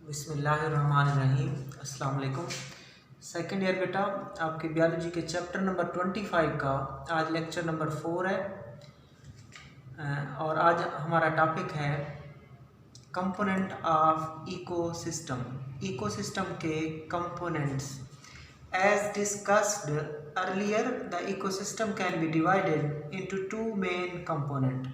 बिस्मिल्लाहिर्रहमानिर्रहीम। अस्सलाम वालेकुम। सेकेंड ईयर बेटा, आपके बायोलॉजी के चैप्टर नंबर 25 का आज लेक्चर नंबर 4 है और आज हमारा टॉपिक है कंपोनेंट ऑफ इकोसिस्टम। इकोसिस्टम के components. As discussed earlier, the ecosystem can be divided into two main component.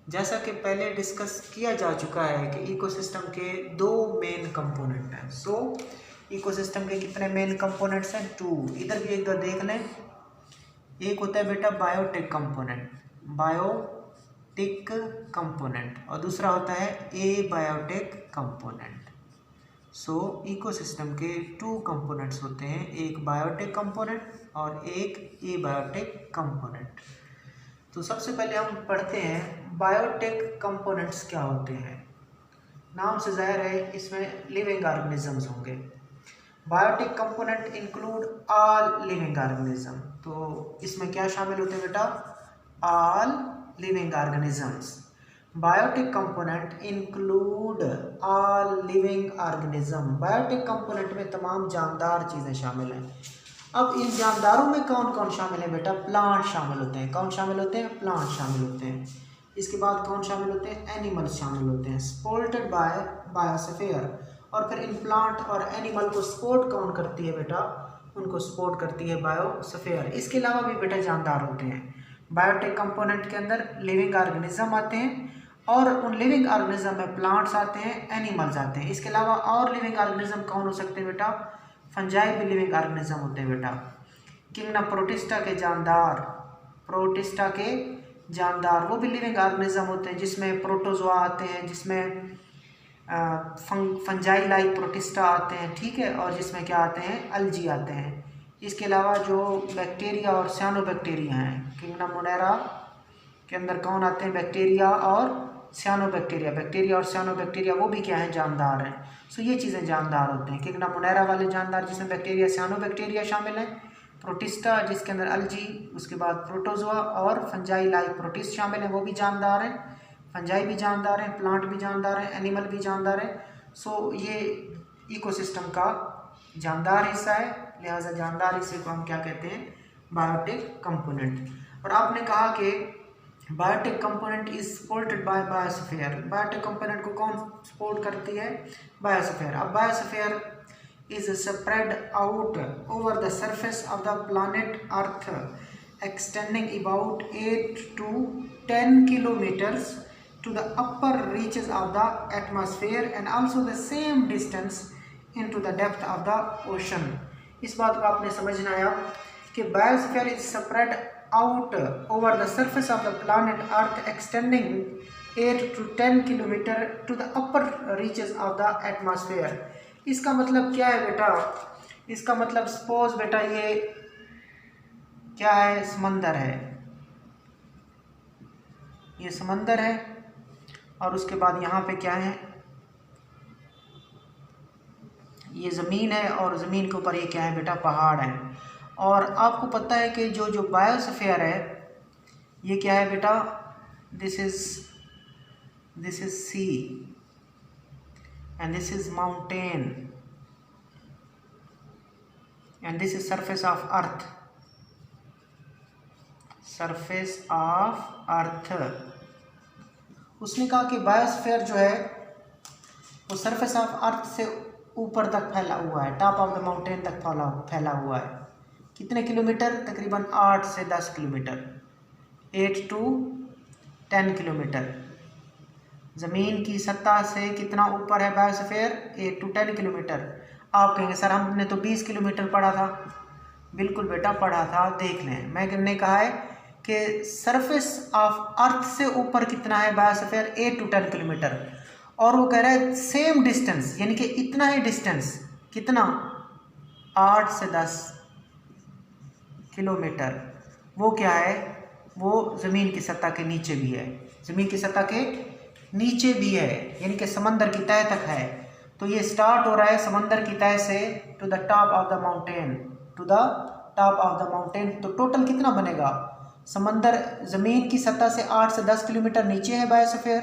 जैसा कि पहले डिस्कस किया जा चुका है कि इकोसिस्टम के दो मेन कंपोनेंट हैं। इकोसिस्टम के कितने मेन कंपोनेंट्स हैं? टू। इधर भी एक बार देख लें। एक होता है बेटा बायोटिक कंपोनेंट, बायोटिक कंपोनेंट, और दूसरा होता है ए बायोटिक कंपोनेंट। इकोसिस्टम के टू कंपोनेंट्स होते हैं, एक बायोटिक कंपोनेंट और एक ए बायोटिक कंपोनेंट। तो सबसे पहले हम पढ़ते हैं बायोटिक कंपोनेंट्स क्या होते हैं। नाम से जाहिर है इसमें लिविंग ऑर्गेनिजम्स होंगे। Biotic component include all living organism. तो इसमें क्या शामिल होते हैं बेटा? All living organisms. Biotic component include all living organism. Biotic component में तमाम जानदार चीज़ें शामिल हैं। अब इन जानदारों में कौन कौन शामिल है बेटा? प्लांट शामिल होते हैं। कौन शामिल होते हैं? प्लांट शामिल होते हैं। इसके बाद कौन शामिल होते हैं? एनिमल्स शामिल होते हैं, सपोर्टेड बाय बायोस्फीयर। और फिर इन प्लांट और एनिमल को सपोर्ट कौन करती है बेटा? उनको सपोर्ट करती है बायोस्फीयर। इसके अलावा भी बेटा जानदार होते हैं। बायोटिक कंपोनेंट के अंदर लिविंग ऑर्गेनिज्म आते हैं और उन लिविंग ऑर्गेनिज्म में प्लांट्स आते हैं, एनिमल्स आते हैं। इसके अलावा और लिविंग ऑर्गेनिज्म कौन हो सकते हैं बेटा? फंजाई भी लिविंग ऑर्गेनिज्म होते हैं बेटा। किंगडम प्रोटिस्टा के जानदार, प्रोटिस्टा के जानदार वो भी लिविंग ऑर्गेनिज्म होते हैं, जिसमें प्रोटोजोआ आते हैं, जिसमें फंजाई लाइक प्रोटिस्टा आते हैं, ठीक है, और जिसमें क्या आते हैं? अल्जी आते हैं। इसके अलावा जो बैक्टीरिया और सियानोबैक्टीरिया हैं, किंगडम मोनेरा के अंदर कौन आते हैं? बैक्टीरिया और सियानोबैक्टीरिया। बैक्टीरिया और सियानोबैक्टीरिया वो भी क्या है? जानदार हैं। ये चीज़ें जानदार होते हैं। किंगडम मोनेरा वाले जानदार जिसमें बैक्टीरिया सियानोबैक्टीरिया शामिल हैं, प्रोटिस्टा जिसके अंदर अल्जी, उसके बाद प्रोटोजोआ और फंजाई लाइक प्रोटिस्ट शामिल हैं, वो भी जानदार हैं। फंजाई भी जानदार हैं, प्लांट भी जानदार हैं, एनिमल भी जानदार हैं। ये इकोसिस्टम का जानदार हिस्सा है, लिहाजा जानदार हिस्से को हम क्या कहते हैं? Biotic component. और आपने कहा कि biotic component is supported by biosphere. Biotic component को कौन सपोर्ट करती है? बायोस्फीयर। अब biosphere is spread out over the surface of the planet Earth, extending about 8 to 10 kilometers to the upper reaches of the atmosphere and also the same distance into the depth of the ocean। इस बात को आपने समझना है कि biosphere is spread out over the surface of the planet Earth, extending 8 to 10 kilometer to the upper reaches of the atmosphere। इसका मतलब क्या है बेटा? इसका मतलब सपोज बेटा ये क्या है? समंदर है, ये समंदर है, और उसके बाद यहाँ पे क्या है? ये ज़मीन है, और ज़मीन के ऊपर ये क्या है बेटा? पहाड़ है। और आपको पता है कि जो बायोस्फीयर है ये क्या है बेटा? This is sea and this is mountain and this is surface of Earth, surface of Earth. उसने कहा कि बायोस्फीयर जो है वो सरफेस ऑफ अर्थ से ऊपर तक फैला हुआ है, टॉप ऑफ द माउंटेन तक फैला हुआ है। कितने किलोमीटर? तकरीबन 8 से 10 किलोमीटर, 8 to 10 किलोमीटर। ज़मीन की सतह से कितना ऊपर है बायोस्फीयर? 8 to 10 kilometre. आप कहेंगे सर हमने तो 20 किलोमीटर पढ़ा था। बिल्कुल बेटा पढ़ा था, देख लें। मैंने कहा है कि सरफेस ऑफ अर्थ से ऊपर कितना है बायोस्फीयर? 8 to 10 kilometre. और वो कह रहा है सेम डिस्टेंस, यानी कि इतना ही डिस्टेंस, कितना? 8 से 10 किलोमीटर। वो क्या है? वो ज़मीन की सतह के नीचे भी है, ज़मीन की सतह के नीचे भी है, यानी कि समंदर की तह तक है। तो ये स्टार्ट हो रहा है समंदर की तह से to the top of the mountain, to the top of the mountain. तो टोटल कितना बनेगा? समंदर ज़मीन की सतह से 8 से 10 किलोमीटर नीचे है बायोस्फीयर,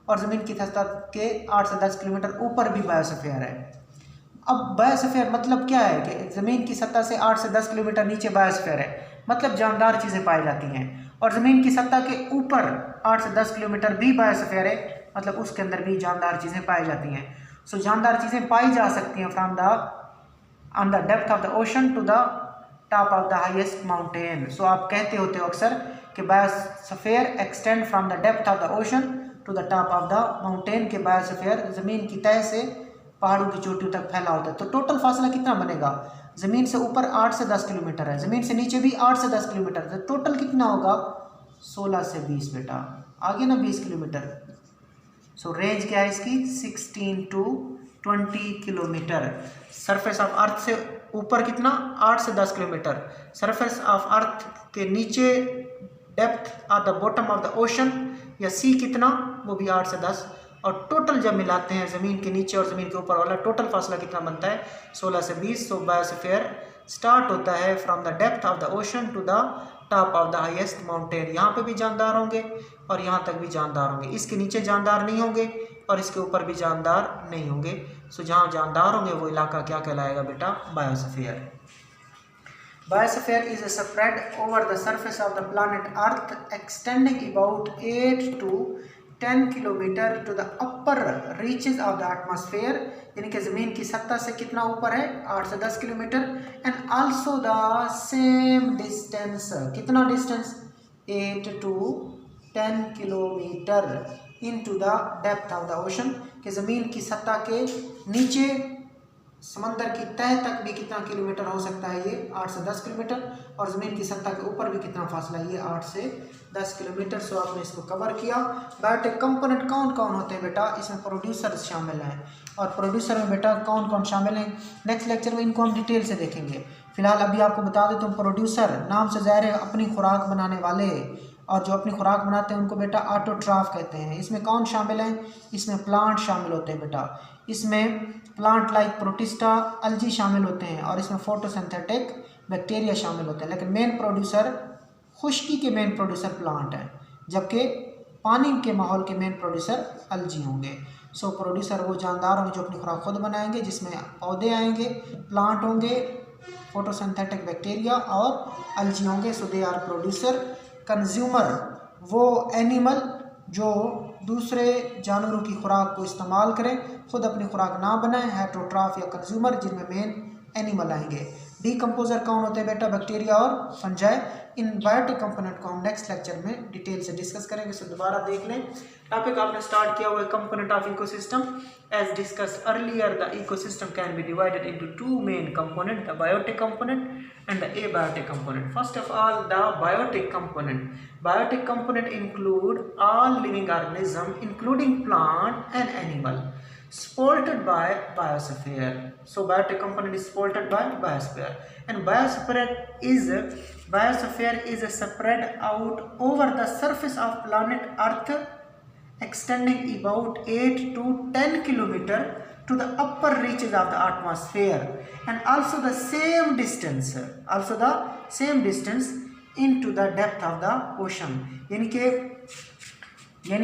और ज़मीन की सतह के 8 से 10 किलोमीटर ऊपर भी बायोस्फीयर है। अब बायोस्फीयर मतलब क्या है कि ज़मीन की सतह से 8 से 10 किलोमीटर नीचे बायोस्फीयर है, मतलब जानदार चीज़ें पाई जाती हैं। और ज़मीन की सतह के ऊपर 8 से 10 किलोमीटर भी बायोस्फीयर है, मतलब उसके अंदर भी जानदार चीज़ें पाई जाती हैं। सो जानदार चीज़ें पाई जा सकती हैं from the on the depth of the ocean to the top of the highest mountain. So आप कहते होते हो अक्सर कि biosphere extend from the depth of the ocean to the top of the mountain, के बायोस्फीयर ज़मीन की तह से पहाड़ों की चोटियों तक फैला होता है। तो टोटल फासला कितना बनेगा? ज़मीन से ऊपर 8 से 10 किलोमीटर है, ज़मीन से नीचे भी 8 से 10 किलोमीटर, तो टोटल कितना होगा? 16 से 20 बेटा, आगे ना 20 किलोमीटर। सो रेंज क्या है इसकी? 16 to 20 kilometre. Surface of Earth से ऊपर कितना? 8 से 10 किलोमीटर। सरफेस ऑफ अर्थ के नीचे depth at the bottom of the ocean या सी कितना? वो भी 8 से 10। और टोटल जब मिलाते हैं ज़मीन के नीचे और ज़मीन के ऊपर वाला, टोटल फासला कितना बनता है? 16 से 20। सो बायोस्फीयर स्टार्ट होता है from the depth of the ocean to the top of the highest mountain. यहाँ पे भी जानदार होंगे और यहाँ तक भी जानदार होंगे, इसके नीचे जानदार नहीं होंगे और इसके ऊपर भी जानदार नहीं होंगे। सो जहाँ जानदार होंगे वो इलाका क्या कहलाएगा बेटा? Biosphere. Biosphere is spread over the surface of the planet Earth, extending about 8 to 10 kilometer to the upper reaches of the atmosphere, यानी कि ज़मीन की सतह से कितना ऊपर है? 8 से 10 kilometre. and also the same distance, कितना distance? 8 to 10 kilometre into the depth of the ocean, कि ज़मीन की सतह के नीचे समंदर की तह तक भी कितना किलोमीटर हो सकता है? ये 8 से 10 किलोमीटर। और ज़मीन की सतह के ऊपर भी कितना फासला है? ये 8 से 10 किलोमीटर। सो आपने इसको कवर किया। बायोटिक कंपोनेंट कौन कौन होते हैं बेटा? इसमें प्रोड्यूसर शामिल हैं, और प्रोड्यूसर में बेटा कौन कौन शामिल हैं नेक्स्ट लेक्चर में इनको हम डिटेल से देखेंगे। फिलहाल अभी आपको बता देता हूँ, प्रोड्यूसर नाम से ज़ाहिर है अपनी खुराक बनाने वाले, और जो अपनी खुराक बनाते हैं उनको बेटा ऑटोट्रॉफ कहते हैं। इसमें कौन शामिल हैं? इसमें प्लांट शामिल होते हैं बेटा, इसमें प्लांट लाइक प्रोटिस्टा, अल्जी शामिल होते हैं, और इसमें फोटोसिंथेटिक बैक्टीरिया शामिल होते हैं। लेकिन मेन प्रोड्यूसर, खुश्की के मेन प्रोड्यूसर प्लांट हैं, जबकि पानी के माहौल के मेन प्रोड्यूसर अल्जी होंगे। सो प्रोड्यूसर वो जानदार होंगे जो अपनी खुराक खुद बनाएंगे, जिसमें पौधे आएंगे, प्लांट होंगे, फोटोसिंथेटिक बैक्टीरिया और अल्जी होंगे। सो दे आर प्रोड्यूसर। कंज्यूमर वो एनिमल जो दूसरे जानवरों की खुराक को इस्तेमाल करें, खुद अपनी खुराक ना बनाएं, हेटेरोट्रॉफ या कंज्यूमर, जिनमें मेन एनिमल आएंगे। डीकम्पोजर कौन होते हैं बेटा? बैक्टीरिया और फंजाई। इन बायोटिक कंपोनेंट को हम नेक्स्ट लेक्चर में डिटेल से डिस्कस करेंगे। सो दोबारा देख लें, टॉपिक आपने स्टार्ट किया हुआ है component of ecosystem. As discussed earlier, the ecosystem can be divided into two main component, the biotic component and the abiotic component. First of all, the biotic component. Biotic component include all living organism, including plant and animal, supported by biosphere. So biotic component is supported by biosphere, and biosphere is spread out over the surface of planet Earth, extending about 8 to 10 kilometer to the upper reaches of the atmosphere, and also the same distance into the depth of the ocean, यानी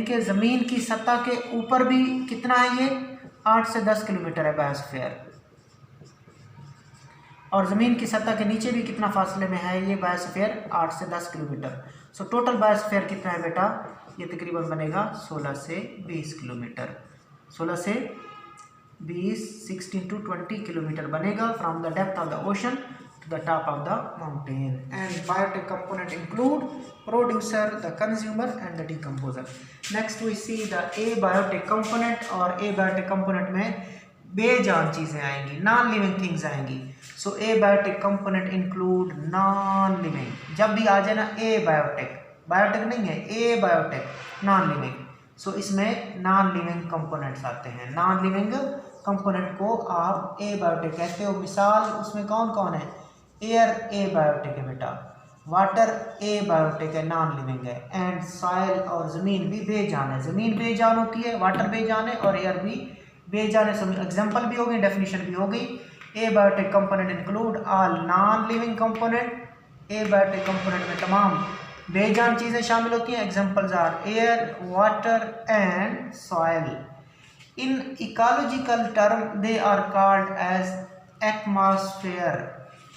कि ज़मीन की सतह के ऊपर भी कितना है? ये 8 से 10 किलोमीटर है बायोस्फीयर, और ज़मीन की सतह के नीचे भी कितना फासले में है ये बायोस्फीयर? 8 से 10 किलोमीटर। सो टोटल बायोस्फीयर कितना है बेटा? ये तकरीबन बनेगा 16 से 20 किलोमीटर। 16 से 20, 16 to 20 किलोमीटर बनेगा from the depth of the ocean to the top of the mountain. And biotic component include producer, the consumer and the decomposer. Next we see the abiotic component, और abiotic component में बेजान चीज़ें आएंगी, non living things आएंगी। So abiotic component include non living. जब भी आ जाए ना एबायोटिक, बायोटिक नहीं है, एबायोटिक, नॉन लिविंग। सो इसमें नॉन लिविंग कंपोनेंट्स आते हैं। नॉन लिविंग कंपोनेंट को आप एबायोटिक कहते हो। मिसाल उसमें कौन कौन है? एयर एबायोटिक है बेटा, वाटर एबायोटिक है, नॉन लिविंग है, एंड सॉइल और ज़मीन भी बेजान है। ज़मीन बेजान होती है, वाटर बेजान है, और एयर भी बेजान है। सब एग्जाम्पल भी हो गई, डेफिनेशन भी हो गई। Abiotic component include all non living component. Abiotic component में तमाम बेजान चीज़ें शामिल होती हैं। Examples are air, water and soil. In ecological term they are called as atmosphere.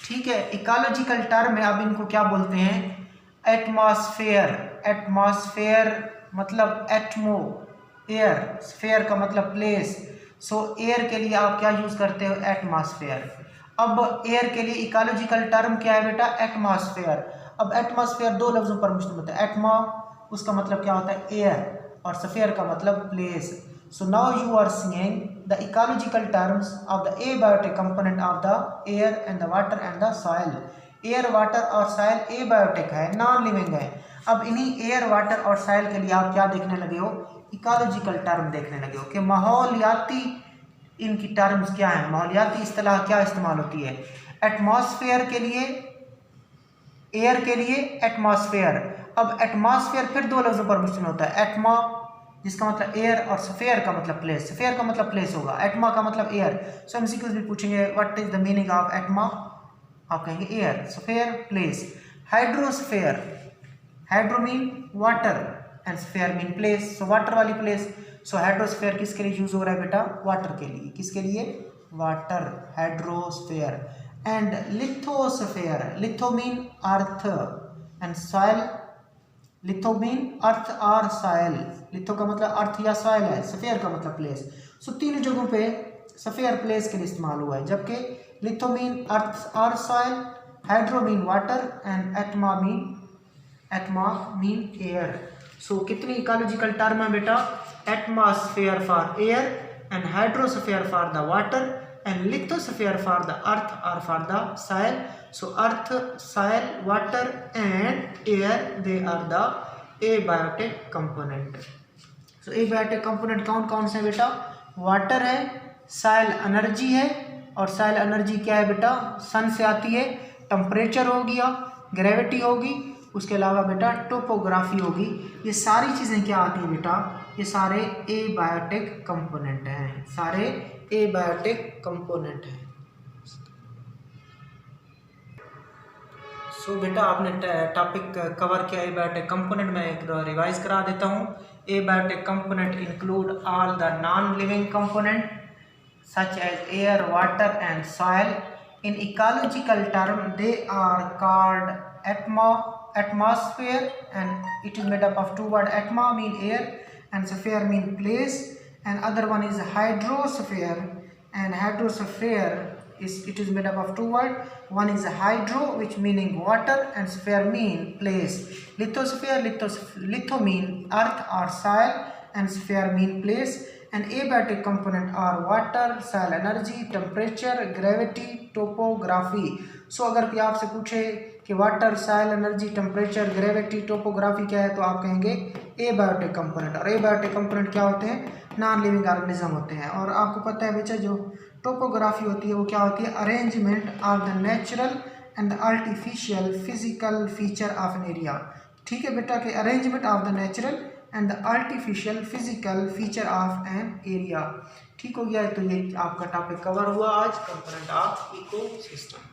ठीक है, इकोलॉजिकल टर्म है, अब इनको क्या बोलते हैं? एटमॉस्फेयर। एटमॉस्फेयर मतलब एटमो, एयर, स्फेयर का मतलब प्लेस। सो एयर के लिए आप क्या यूज करते हो? एटमॉस्फेयर। अब एयर के लिए इकोलॉजिकल टर्म क्या है बेटा? एटमॉस्फेयर। अब एटमॉस्फेयर दो लफ्जों पर मुश्तमिल होता है। एटमा उसका मतलब क्या होता है? एयर, और स्फेयर का मतलब place. So now you are seeing the ecological terms of the abiotic component of the air and the water and the soil. Air, water और सॉइल एबायोटिक है, नॉन लिविंग है। अब इन्हीं एयर, वाटर और soil के लिए आप क्या देखने लगे हो? इकोलॉजिकल टर्म देखने लगे हो कि माहौलियाती इनकी टर्म्स क्या है, माहौलियाती इस्तिलाह क्या इस्तेमाल होती है। एटमॉस्फेयर के लिए, एयर के लिए एटमॉस्फेयर। अब एटमॉस्फेयर फिर दो लफ्जों पर मुश्तमिल होता है। एटमा जिसका मतलब एयर और स्फेयर का मतलब प्लेस। स्फेयर का मतलब प्लेस होगा, एटमा का मतलब एयर। सो एमसीक्यूज भी पूछेंगे what is the meaning of atmo, आप कहेंगे air, sphere, place. Hydrosphere, hydro mean water and sphere mean place, so water वाली प्लेस। सो हाइड्रोस्फेयर किसके लिए यूज हो रहा है बेटा? वाटर के लिए। किसके लिए? Water, hydrosphere. And lithosphere, litho mean earth and soil, litho mean earth और सॉइल। लिथो का मतलब अर्थ या सॉइल है, स्फेयर का मतलब प्लेस। सो तीन जगहों पे स्फेयर प्लेस के लिए इस्तेमाल हुआ है, जबकि लिथो मीन अर्थ और soil, hydro mean water and atmo mean air. So कितनी इकोलॉजिकल टर्म है बेटा? Atmosphere for air and hydrosphere for the water and lithosphere for the earth or for the soil. So earth, soil, water and air, they are the abiotic component. So abiotic component कौन कौन से बेटा? Water है, soil energy है, और soil energy क्या है बेटा? सन से आती है। टेम्परेचर हो गया, ग्रेविटी होगी, उसके अलावा बेटा टोपोग्राफी होगी। ये सारी चीज़ें क्या आती हैं बेटा? ये सारे एबायोटिक कंपोनेंट हैं, सारे एबायोटिक कंपोनेंट है। सो बेटा आपने टॉपिक कवर किया एबायोटिक कंपोनेंट में, एक रिवाइज करा देता हूँ। Abiotic component include all the non living component such as air, water and soil. In ecological term they are called atmosphere and it is made up of two words. Atma mean air and sphere mean place, and other one is hydrosphere, and hydrosphere it is made up of two words. One is hydro which meaning water and sphere mean place. Lithosphere, litho mean earth or soil and sphere mean place. And abiotic component are water, soil energy, temperature, gravity, topography. So अगर कोई आपसे पूछे कि water, soil energy, temperature, gravity, topography क्या है, तो आप कहेंगे एबायोटिक कंपोनेंट। और एबायोटिक कंपोनेंट क्या होते हैं? नॉन लिविंग ऑर्गेनिज्म होते हैं। और आपको पता है बच्चा जो टोपोग्राफी होती है वो क्या होती है? Arrangement of the natural and the artificial physical feature of an area. ठीक है बेटा, कि arrangement of the natural and the artificial physical feature of an area. ठीक हो गया, तो ये आपका टॉपिक कवर हुआ आज, कंपोनेंट ऑफ इकोसिस्टम।